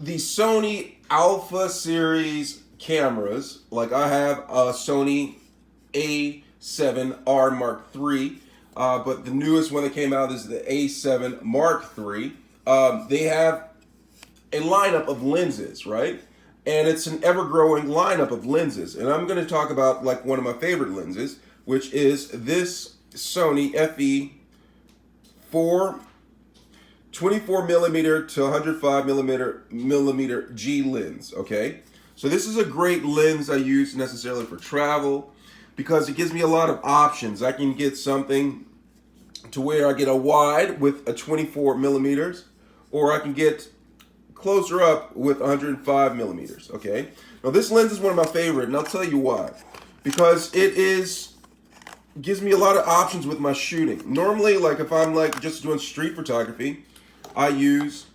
the Sony Alpha series cameras, like I have a Sony A7R Mark III, but the newest one that came out is the A7 Mark III. They have a lineup of lenses, right? And it's an ever-growing lineup of lenses. And I'm going to talk about like one of my favorite lenses, which is this Sony FE 24 millimeter to 105 millimeter G lens, okay? So this is a great lens I use necessarily for travel because it gives me a lot of options. I can get something to where I get a wide with a 24 millimeters, or I can get closer up with 105 millimeters, okay? Now this lens is one of my favorite, and I'll tell you why. Because gives me a lot of options with my shooting. Normally, like if I'm like just doing street photography, I use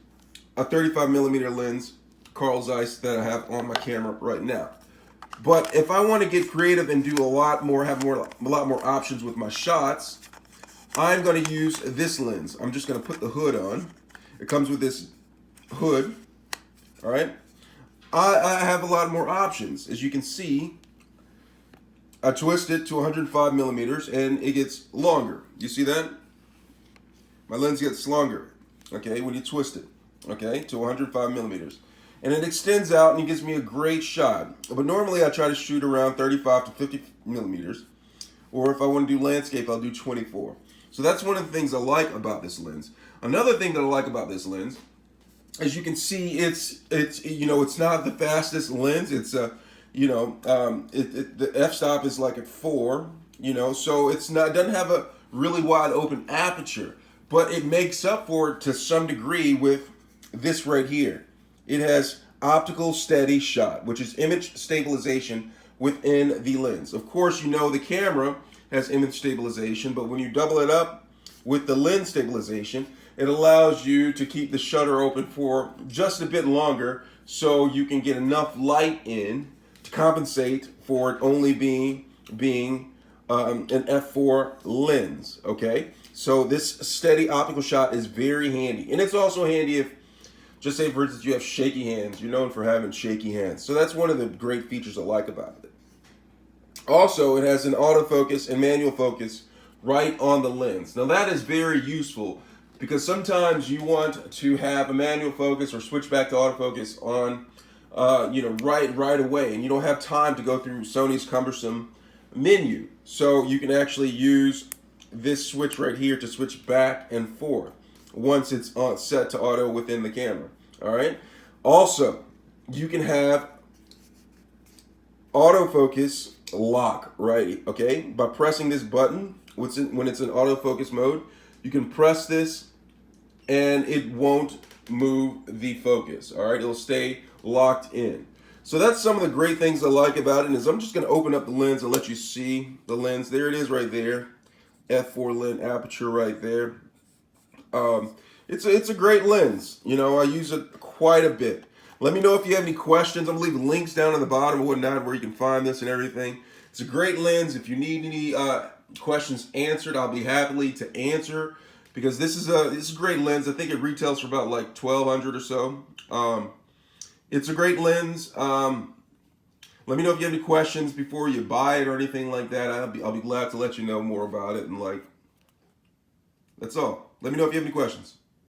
a 35 millimeter lens, Carl Zeiss, that I have on my camera right now. But if I want to get creative and do a lot more options with my shots, I'm going to use this lens. I'm just going to put the hood on. It comes with this hood, all right? I have a lot more options. As you can see, I twist it to 105 millimeters and it gets longer. You see that? My lens gets longer, okay, when you twist it, okay, to 105 millimeters. And it extends out and it gives me a great shot. But normally I try to shoot around 35 to 50 millimeters. Or if I want to do landscape, I'll do 24. So that's one of the things I like about this lens. Another thing that I like about this lens, as you can see, it's not the fastest lens. It's the f-stop is like at 4, so it doesn't have a really wide open aperture, but it makes up for it to some degree with this right here. It has optical Steadyshot, which is image stabilization within the lens. Of course, the camera has image stabilization, but when you double it up with the lens stabilization, it allows you to keep the shutter open for just a bit longer so you can get enough light in to compensate for it only being an f4 lens, okay? So this steady optical shot is very handy. And it's also handy if, just say for instance, you have shaky hands. You're known for having shaky hands. So that's one of the great features I like about it. Also, it has an autofocus and manual focus right on the lens. Now that is very useful because sometimes you want to have a manual focus or switch back to autofocus on right away, and you don't have time to go through Sony's cumbersome menu. So you can actually use this switch right here to switch back and forth once it's set to auto within the camera. All right. Also, you can have autofocus lock, right? Okay, by pressing this button when it's in autofocus mode, you can press this and it won't move the focus. All right, it'll stay locked in. So that's some of the great things I like about it. Is I'm just going to open up the lens and let you see the lens. There it is right there, f4 lens aperture right there. It's a great lens. I use it quite a bit. Let me know if you have any questions. I'm gonna leave links down in the bottom and whatnot where you can find this and everything. It's a great lens. If you need any questions answered, I'll be happy to answer because this is a great lens. I think it retails for about like $1,200 or so. It's a great lens. Let me know if you have any questions before you buy it or anything like that. I'll be glad to let you know more about it, and that's all. Let me know if you have any questions.